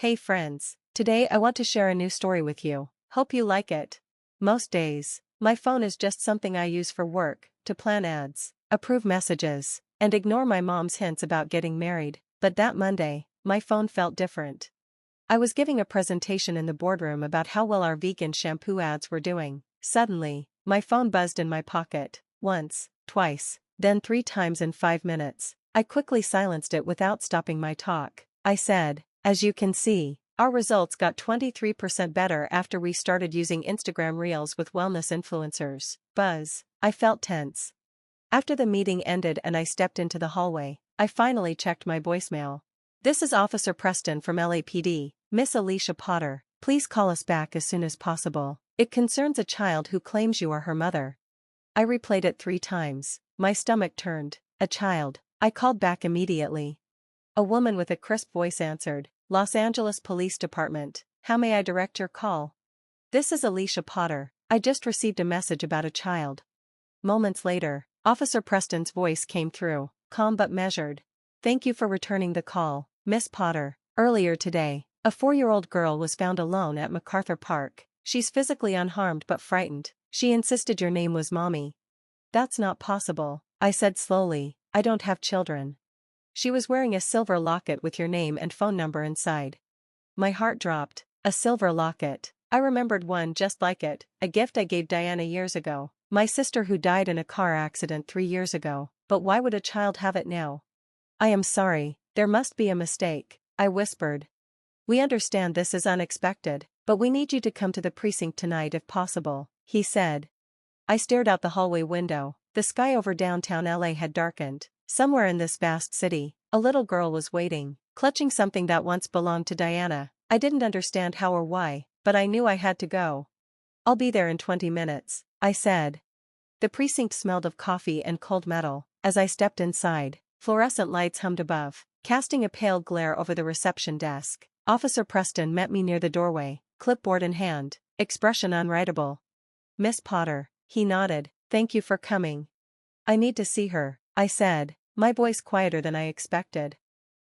Hey friends, today I want to share a new story with you. Hope you like it. Most days, my phone is just something I use for work, to plan ads, approve messages, and ignore my mom's hints about getting married. But that Monday, my phone felt different. I was giving a presentation in the boardroom about how well our vegan shampoo ads were doing. Suddenly, my phone buzzed in my pocket, once, twice, then 3 times in 5 minutes. I quickly silenced it without stopping my talk. I said, as you can see, our results got 23% better after we started using Instagram Reels with wellness influencers. Buzz. I felt tense. After the meeting ended and I stepped into the hallway, I finally checked my voicemail. This is Officer Preston from LAPD, Miss Alicia Potter. Please call us back as soon as possible. It concerns a child who claims you are her mother. I replayed it 3 times. My stomach turned. A child. I called back immediately. A woman with a crisp voice answered, Los Angeles Police Department. How may I direct your call? This is Alicia Potter. I just received a message about a child. Moments later, Officer Preston's voice came through, calm but measured. Thank you for returning the call, Miss Potter. Earlier today, a 4-year-old girl was found alone at MacArthur Park. She's physically unharmed but frightened. She insisted your name was Mommy. That's not possible, I said slowly. I don't have children. She was wearing a silver locket with your name and phone number inside. My heart dropped. A silver locket. I remembered one just like it, a gift I gave Diana years ago. My sister who died in a car accident 3 years ago. But why would a child have it now? I am sorry, there must be a mistake, I whispered. We understand this is unexpected, but we need you to come to the precinct tonight if possible, he said. I stared out the hallway window. The sky over downtown LA had darkened. Somewhere in this vast city, a little girl was waiting, clutching something that once belonged to Diana. I didn't understand how or why, but I knew I had to go. I'll be there in 20 minutes, I said. The precinct smelled of coffee and cold metal. As I stepped inside, fluorescent lights hummed above, casting a pale glare over the reception desk. Officer Preston met me near the doorway, clipboard in hand, expression unwritable. Miss Potter, he nodded, thank you for coming. I need to see her, I said, my voice quieter than I expected.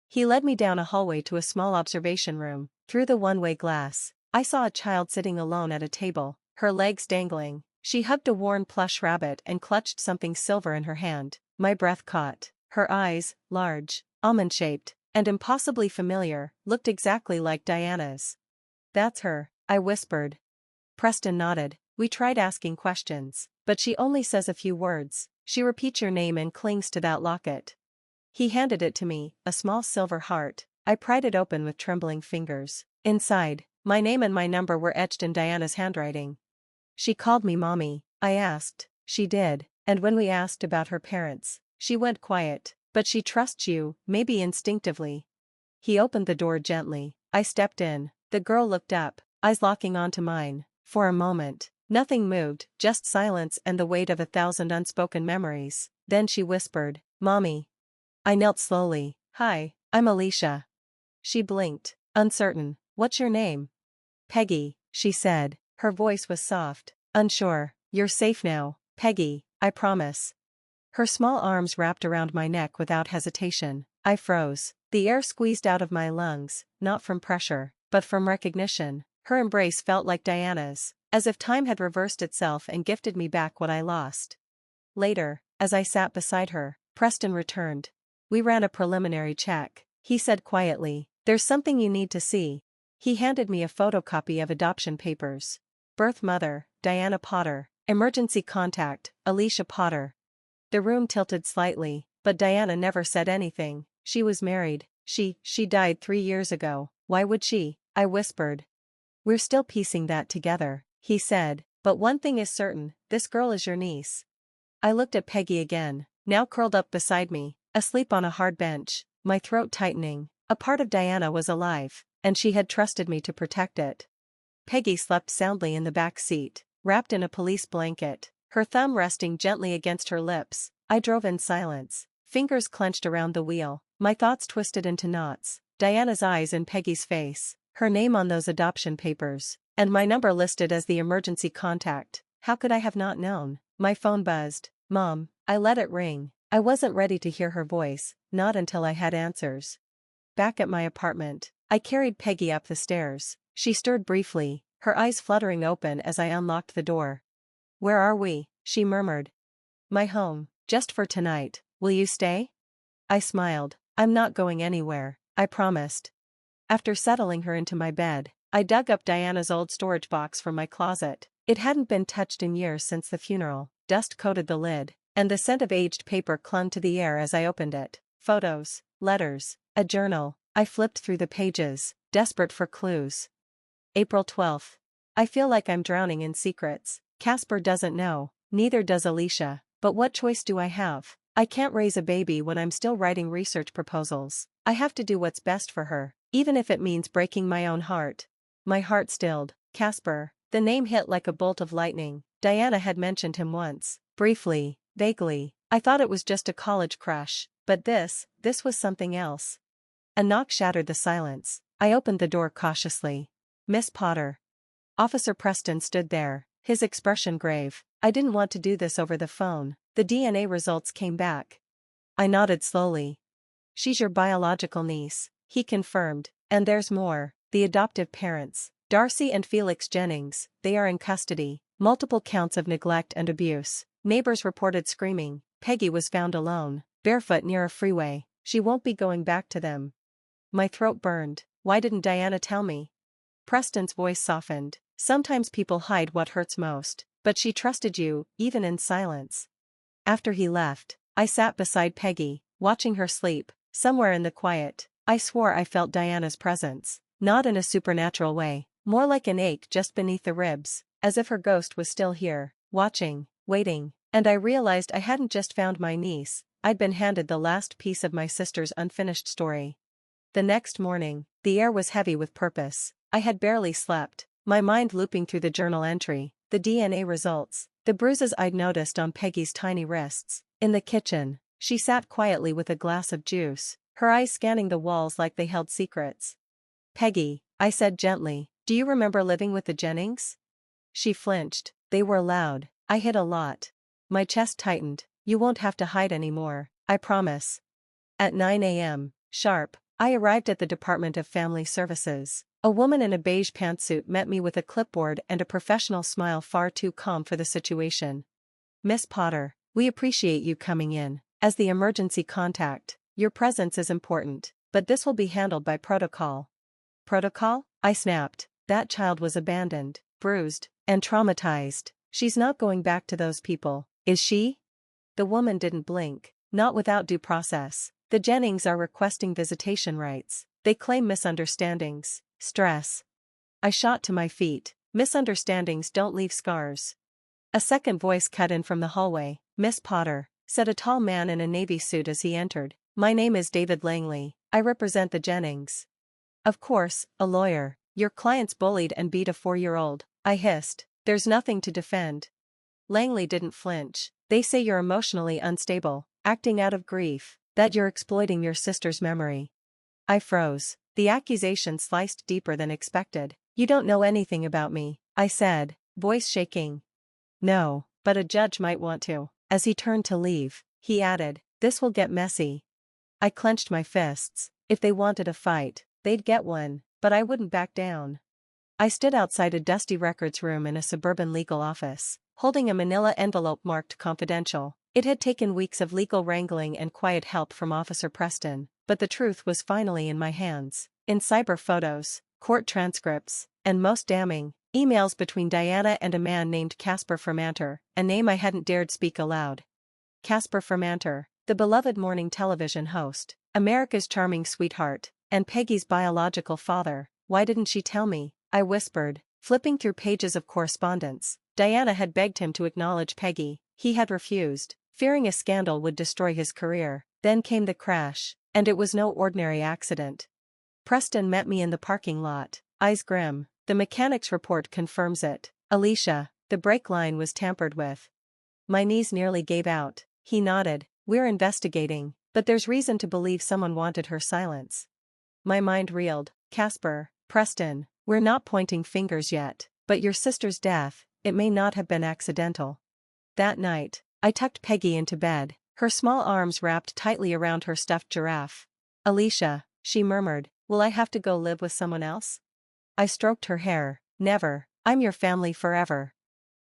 He led me down a hallway to a small observation room. Through the one-way glass, I saw a child sitting alone at a table, her legs dangling. She hugged a worn plush rabbit and clutched something silver in her hand. My breath caught. Her eyes, large, almond-shaped, and impossibly familiar, looked exactly like Diana's. That's her, I whispered. Preston nodded. We tried asking questions, but she only says a few words. She repeats your name and clings to that locket. He handed it to me, a small silver heart. I pried it open with trembling fingers. Inside, my name and my number were etched in Diana's handwriting. She called me Mommy, I asked. She did, and when we asked about her parents, she went quiet, but she trusts you, maybe instinctively. He opened the door gently. I stepped in. The girl looked up, eyes locking onto mine. For a moment, nothing moved, just silence and the weight of 1,000 unspoken memories. Then she whispered, Mommy. I knelt slowly. Hi, I'm Alicia. She blinked, uncertain. What's your name? Peggy, she said. Her voice was soft, unsure. You're safe now, Peggy, I promise. Her small arms wrapped around my neck without hesitation. I froze. The air squeezed out of my lungs, not from pressure, but from recognition. Her embrace felt like Diana's, as if time had reversed itself and gifted me back what I lost. Later, as I sat beside her, Preston returned. We ran a preliminary check. He said quietly, there's something you need to see. He handed me a photocopy of adoption papers. Birth mother, Diana Potter. Emergency contact, Alicia Potter. The room tilted slightly, but Diana never said anything. She was married. She died 3 years ago. Why would she? I whispered. We're still piecing that together, he said, but one thing is certain, this girl is your niece. I looked at Peggy again, now curled up beside me, asleep on a hard bench, my throat tightening. A part of Diana was alive, and she had trusted me to protect it. Peggy slept soundly in the back seat, wrapped in a police blanket, her thumb resting gently against her lips. I drove in silence, fingers clenched around the wheel, my thoughts twisted into knots. Diana's eyes in Peggy's face, her name on those adoption papers, and my number listed as the emergency contact. How could I have not known? My phone buzzed. Mom, I let it ring. I wasn't ready to hear her voice, not until I had answers. Back at my apartment, I carried Peggy up the stairs. She stirred briefly, her eyes fluttering open as I unlocked the door. "Where are we?" she murmured. "My home, just for tonight. Will you stay?" I smiled. "I'm not going anywhere, I promised." After settling her into my bed, I dug up Diana's old storage box from my closet. It hadn't been touched in years since the funeral. Dust coated the lid, and the scent of aged paper clung to the air as I opened it. Photos, letters, a journal. I flipped through the pages, desperate for clues. April 12th. I feel like I'm drowning in secrets. Casper doesn't know, neither does Alicia. But what choice do I have? I can't raise a baby when I'm still writing research proposals. I have to do what's best for her, even if it means breaking my own heart. My heart stilled. Casper. The name hit like a bolt of lightning. Diana had mentioned him once, briefly, vaguely. I thought it was just a college crush, but this was something else. A knock shattered the silence. I opened the door cautiously. "Miss Potter." Officer Preston stood there, his expression grave. "I didn't want to do this over the phone." The DNA results came back. I nodded slowly. "She's your biological niece," he confirmed. "And there's more. The adoptive parents, Darcy and Felix Jennings, they are in custody. Multiple counts of neglect and abuse. Neighbors reported screaming. Peggy was found alone, barefoot near a freeway. She won't be going back to them." My throat burned. "Why didn't Diana tell me?" Preston's voice softened. "Sometimes people hide what hurts most, but she trusted you, even in silence." After he left, I sat beside Peggy, watching her sleep. Somewhere in the quiet, I swore I felt Diana's presence, not in a supernatural way, more like an ache just beneath the ribs, as if her ghost was still here, watching, waiting. And I realized I hadn't just found my niece, I'd been handed the last piece of my sister's unfinished story. The next morning, the air was heavy with purpose. I had barely slept, my mind looping through the journal entry, the DNA results, the bruises I'd noticed on Peggy's tiny wrists. In the kitchen, she sat quietly with a glass of juice, her eyes scanning the walls like they held secrets. "Peggy," I said gently, "do you remember living with the Jennings?" She flinched. "They were loud. I hid a lot." My chest tightened. "You won't have to hide anymore, I promise." At 9 a.m. sharp, I arrived at the Department of Family Services. A woman in a beige pantsuit met me with a clipboard and a professional smile far too calm for the situation. "Miss Potter, we appreciate you coming in. As the emergency contact, your presence is important, but this will be handled by protocol." "Protocol?" I snapped. That child was abandoned, bruised, and traumatized. She's not going back to those people, is she? The woman didn't blink. "Not without due process. The Jennings are requesting visitation rights. They claim misunderstandings, stress." I shot to my feet. "Misunderstandings don't leave scars." A second voice cut in from the hallway. "Miss Potter," said a tall man in a navy suit as he entered. "My name is David Langley. I represent the Jennings." "Of course, a lawyer. Your client's bullied and beat a 4-year-old, I hissed. "There's nothing to defend." Langley didn't flinch. "They say you're emotionally unstable, acting out of grief, that you're exploiting your sister's memory." I froze. The accusation sliced deeper than expected. "You don't know anything about me," I said, voice shaking. "No, but a judge might want to." As he turned to leave, he added, "This will get messy." I clenched my fists. If they wanted a fight, they'd get one, but I wouldn't back down. I stood outside a dusty records room in a suburban legal office, holding a manila envelope marked confidential. It had taken weeks of legal wrangling and quiet help from Officer Preston, but the truth was finally in my hands. In cyber photos, court transcripts, and most damning, emails between Diana and a man named Casper Fermanter, a name I hadn't dared speak aloud. Casper Fermanter, the beloved morning television host, America's charming sweetheart, and Peggy's biological father. "Why didn't she tell me?" I whispered, flipping through pages of correspondence. Diana had begged him to acknowledge Peggy. He had refused, fearing a scandal would destroy his career. Then came the crash, and it was no ordinary accident. Preston met me in the parking lot, eyes grim. "The mechanic's report confirms it, Alicia. The brake line was tampered with." My knees nearly gave out. He nodded. "We're investigating, but there's reason to believe someone wanted her silence." My mind reeled. "Casper, Preston, we're not pointing fingers yet, but your sister's death, it may not have been accidental." That night, I tucked Peggy into bed, her small arms wrapped tightly around her stuffed giraffe. "Alicia," she murmured, Will I have to go live with someone else? I stroked her hair. Never. I'm your family forever.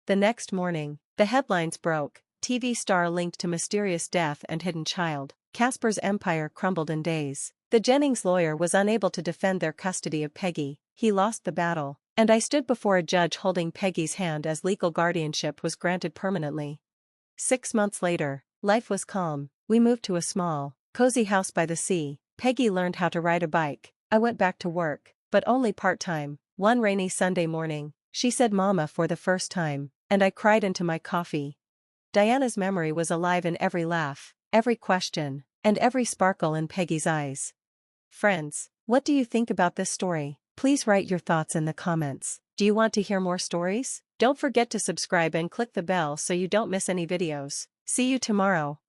The next morning, the headlines broke. TV star linked to mysterious death and hidden child. Casper's empire crumbled in days. The Jennings lawyer was unable to defend their custody of Peggy. He lost the battle, and I stood before a judge holding Peggy's hand as legal guardianship was granted permanently. 6 months later, life was calm. We moved to a small, cozy house by the sea. Peggy learned how to ride a bike. I went back to work, but only part-time. One rainy Sunday morning, she said "Mama" for the first time, and I cried into my coffee. Diana's memory was alive in every laugh, every question, and every sparkle in Peggy's eyes. Friends, what do you think about this story? Please write your thoughts in the comments. Do you want to hear more stories? Don't forget to subscribe and click the bell so you don't miss any videos. See you tomorrow.